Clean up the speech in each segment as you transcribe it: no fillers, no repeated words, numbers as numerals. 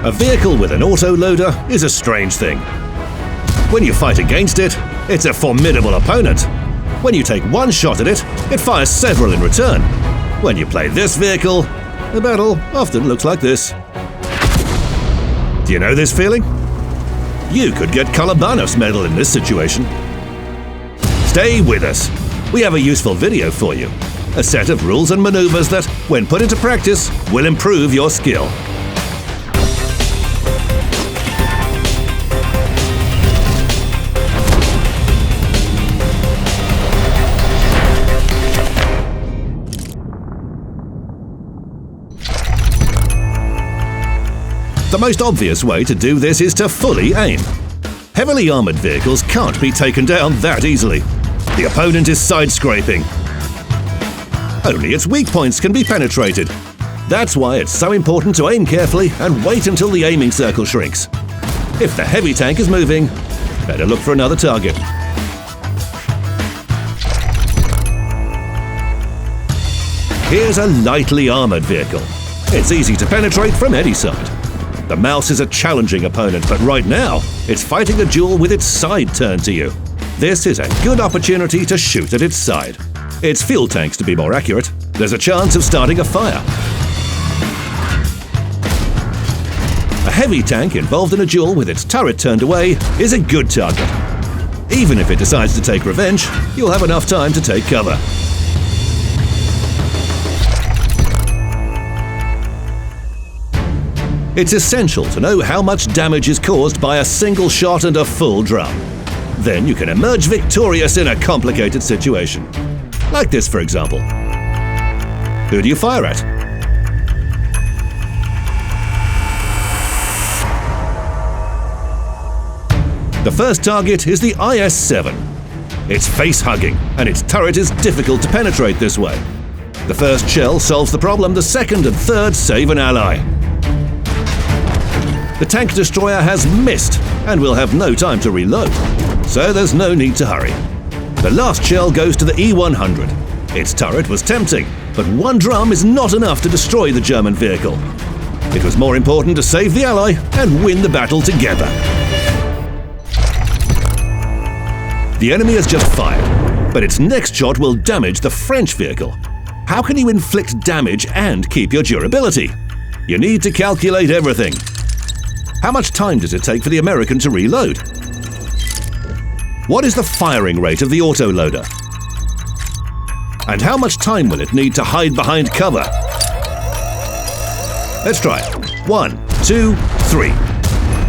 A vehicle with an autoloader is a strange thing. When you fight against it, it's a formidable opponent. When you take one shot at it, it fires several in return. When you play this vehicle, the battle often looks like this. Do you know this feeling? You could get Calabanos medal in this situation. Stay with us. We have a useful video for you. A set of rules and maneuvers that, when put into practice, will improve your skill. The most obvious way to do this is to fully aim. Heavily armoured vehicles can't be taken down that easily. The opponent is side-scraping. Only its weak points can be penetrated. That's why it's so important to aim carefully and wait until the aiming circle shrinks. If the heavy tank is moving, better look for another target. Here's a lightly armoured vehicle. It's easy to penetrate from any side. The mouse is a challenging opponent, but right now, it's fighting a duel with its side turned to you. This is a good opportunity to shoot at its side. Its fuel tanks, to be more accurate. There's a chance of starting a fire. A heavy tank involved in a duel with its turret turned away is a good target. Even if it decides to take revenge, you'll have enough time to take cover. It's essential to know how much damage is caused by a single shot and a full drum. Then you can emerge victorious in a complicated situation. Like this, for example. Who do you fire at? The first target is the IS-7. It's face-hugging, and its turret is difficult to penetrate this way. The first shell solves the problem, the second and third save an ally. The tank destroyer has missed and will have no time to reload, so there's no need to hurry. The last shell goes to the E-100. Its turret was tempting, but one drum is not enough to destroy the German vehicle. It was more important to save the ally and win the battle together. The enemy has just fired, but its next shot will damage the French vehicle. How can you inflict damage and keep your durability? You need to calculate everything. How much time does it take for the American to reload? What is the firing rate of the autoloader? And how much time will it need to hide behind cover? Let's try it. 1, 2, 3.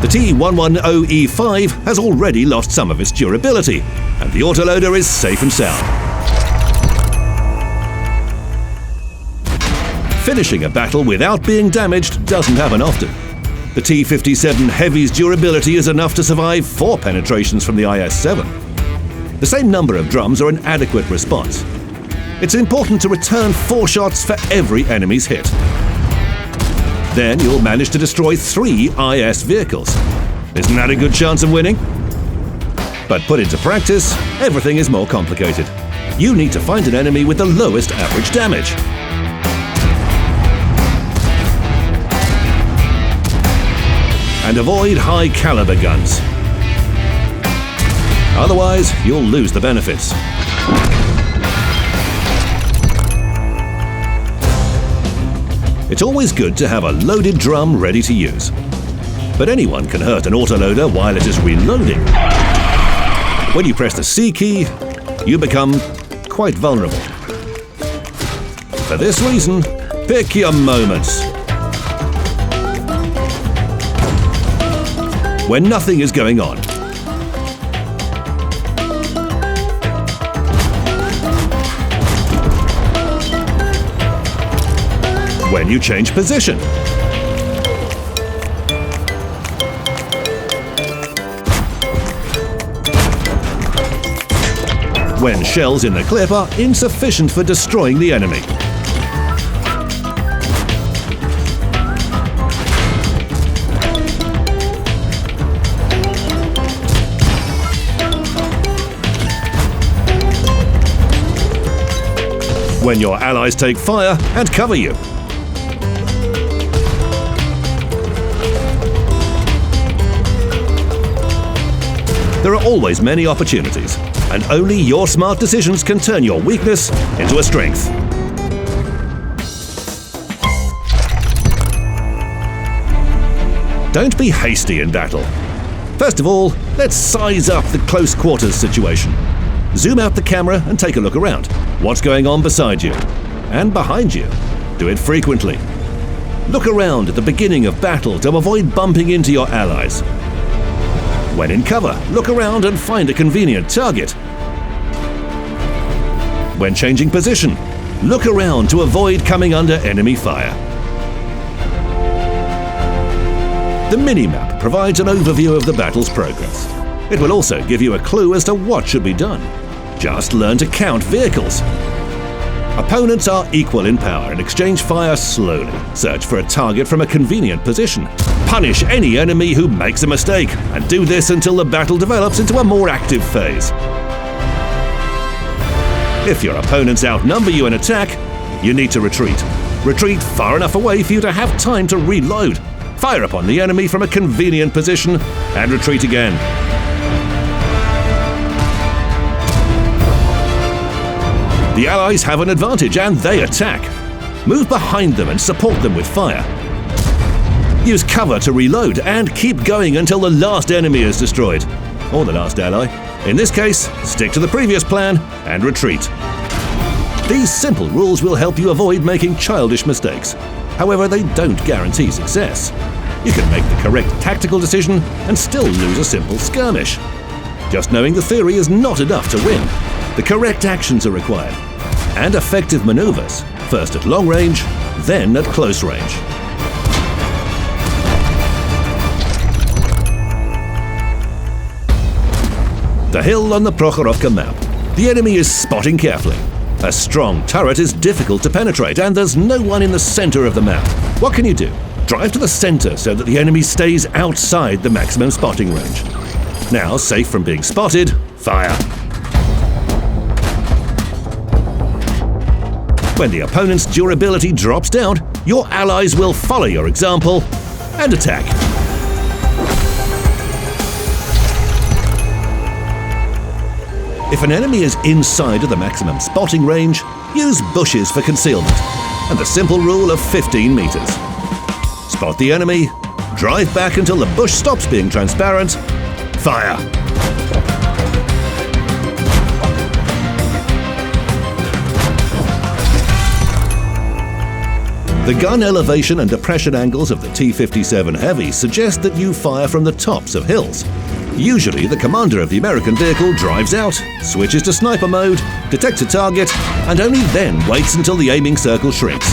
The T110E5 has already lost some of its durability, and the autoloader is safe and sound. Finishing a battle without being damaged doesn't happen often. The T-57 Heavy's durability is enough to survive 4 penetrations from the IS-7. The same number of drums are an adequate response. It's important to return 4 shots for every enemy's hit. Then you'll manage to destroy 3 IS vehicles. Isn't that a good chance of winning? But put into practice, everything is more complicated. You need to find an enemy with the lowest average damage. And avoid high-caliber guns. Otherwise, you'll lose the benefits. It's always good to have a loaded drum ready to use. But anyone can hurt an autoloader while it is reloading. When you press the C key, you become quite vulnerable. For this reason, pick your moments. When nothing is going on. When you change position. When shells in the clip are insufficient for destroying the enemy. When your allies take fire and cover you. There are always many opportunities, and only your smart decisions can turn your weakness into a strength. Don't be hasty in battle. First of all, let's size up the close quarters situation. Zoom out the camera and take a look around. What's going on beside you? And behind you? Do it frequently. Look around at the beginning of battle to avoid bumping into your allies. When in cover, look around and find a convenient target. When changing position, look around to avoid coming under enemy fire. The minimap provides an overview of the battle's progress. It will also give you a clue as to what should be done. Just learn to count vehicles. Opponents are equal in power and exchange fire slowly. Search for a target from a convenient position. Punish any enemy who makes a mistake, and do this until the battle develops into a more active phase. If your opponents outnumber you in attack, you need to retreat. Retreat far enough away for you to have time to reload. Fire upon the enemy from a convenient position and retreat again. The Allies have an advantage and they attack. Move behind them and support them with fire. Use cover to reload and keep going until the last enemy is destroyed, or the last ally. In this case, stick to the previous plan and retreat. These simple rules will help you avoid making childish mistakes. However, they don't guarantee success. You can make the correct tactical decision and still lose a simple skirmish. Just knowing the theory is not enough to win. The correct actions are required, and effective maneuvers, first at long range, then at close range. The hill on the Prokhorovka map. The enemy is spotting carefully. A strong turret is difficult to penetrate, and there's no one in the center of the map. What can you do? Drive to the center so that the enemy stays outside the maximum spotting range. Now, safe from being spotted, fire. When the opponent's durability drops down, your allies will follow your example and attack. If an enemy is inside of the maximum spotting range, use bushes for concealment, and the simple rule of 15 meters. Spot the enemy, drive back until the bush stops being transparent, fire. The gun elevation and depression angles of the T-57 Heavy suggest that you fire from the tops of hills. Usually, the commander of the American vehicle drives out, switches to sniper mode, detects a target, and only then waits until the aiming circle shrinks.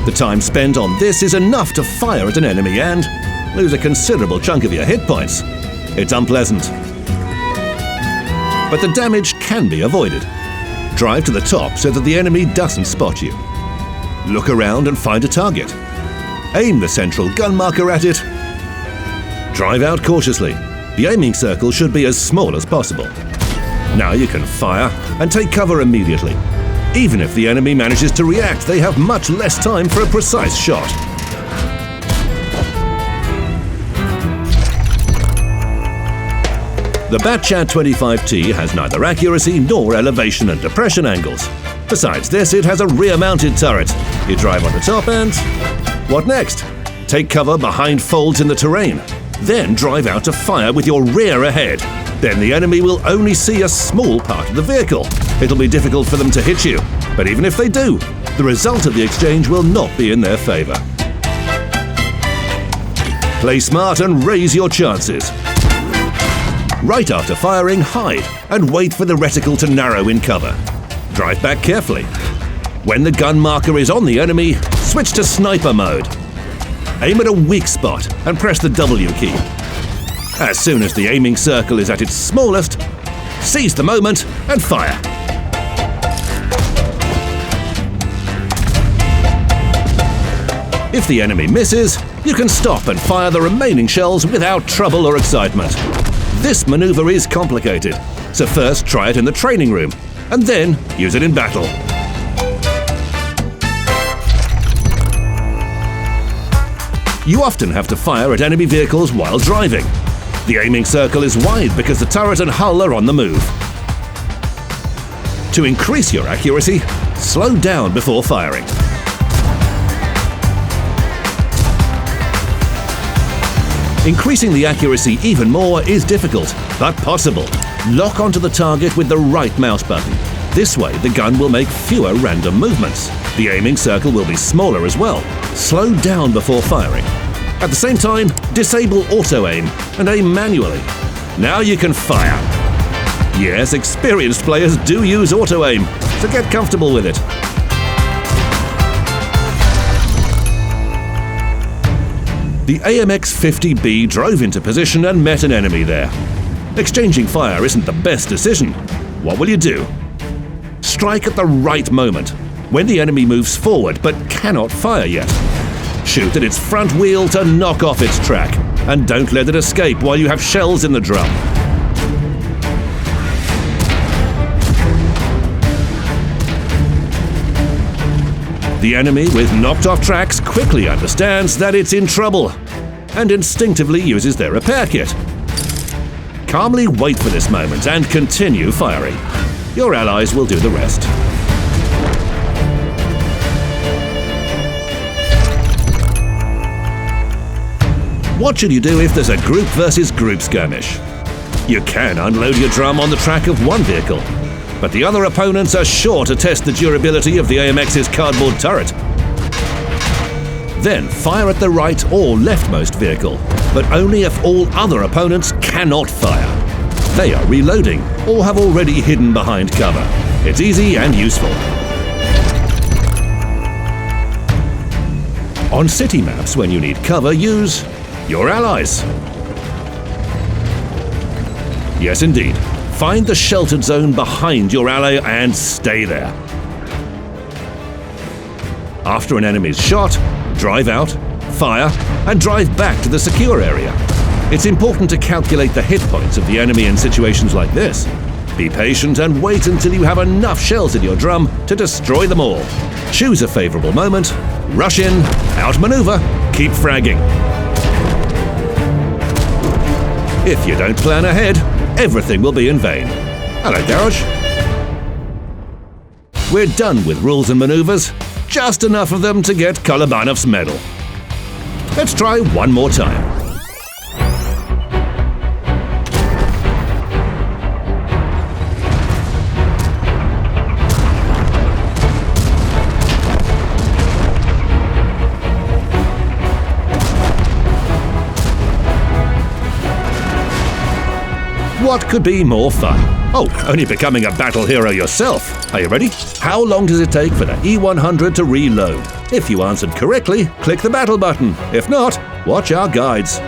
The time spent on this is enough to fire at an enemy and lose a considerable chunk of your hit points. It's unpleasant. But the damage can be avoided. Drive to the top so that the enemy doesn't spot you. Look around and find a target. Aim the central gun marker at it. Drive out cautiously. The aiming circle should be as small as possible. Now you can fire and take cover immediately. Even if the enemy manages to react, they have much less time for a precise shot. The Batchat 25T has neither accuracy nor elevation and depression angles. Besides this, it has a rear-mounted turret. You drive on the top and... what next? Take cover behind folds in the terrain. Then drive out to fire with your rear ahead. Then the enemy will only see a small part of the vehicle. It'll be difficult for them to hit you. But even if they do, the result of the exchange will not be in their favor. Play smart and raise your chances. Right after firing, hide and wait for the reticle to narrow in cover. Drive back carefully. When the gun marker is on the enemy, switch to sniper mode. Aim at a weak spot and press the W key. As soon as the aiming circle is at its smallest, seize the moment and fire. If the enemy misses, you can stop and fire the remaining shells without trouble or excitement. This maneuver is complicated, so first try it in the training room, and then use it in battle. You often have to fire at enemy vehicles while driving. The aiming circle is wide because the turret and hull are on the move. To increase your accuracy, slow down before firing. Increasing the accuracy even more is difficult, but possible. Lock onto the target with the right mouse button. This way, the gun will make fewer random movements. The aiming circle will be smaller as well. Slow down before firing. At the same time, disable auto-aim and aim manually. Now you can fire. Yes, experienced players do use auto-aim, so get comfortable with it. The AMX-50B drove into position and met an enemy there. Exchanging fire isn't the best decision. What will you do? Strike at the right moment, when the enemy moves forward but cannot fire yet. Shoot at its front wheel to knock off its track, and don't let it escape while you have shells in the drum. The enemy with knocked off tracks quickly understands that it's in trouble and instinctively uses their repair kit. Calmly wait for this moment and continue firing. Your allies will do the rest. What should you do if there's a group versus group skirmish? You can unload your drum on the track of one vehicle, but the other opponents are sure to test the durability of the AMX's cardboard turret. Then fire at the right or leftmost vehicle, but only if all other opponents cannot fire. They are reloading or have already hidden behind cover. It's easy and useful. On city maps, when you need cover, use your allies. Yes, indeed. Find the sheltered zone behind your ally and stay there. After an enemy's shot, drive out, fire, and drive back to the secure area. It's important to calculate the hit points of the enemy in situations like this. Be patient and wait until you have enough shells in your drum to destroy them all. Choose a favorable moment, rush in, outmaneuver, keep fragging. If you don't plan ahead, everything will be in vain. Hello, Garage. We're done with rules and maneuvers, just enough of them to get Kolobанов's medal. Let's try one more time. What could be more fun? Oh, only becoming a battle hero yourself. Are you ready? How long does it take for the E100 to reload? If you answered correctly, click the battle button. If not, watch our guides.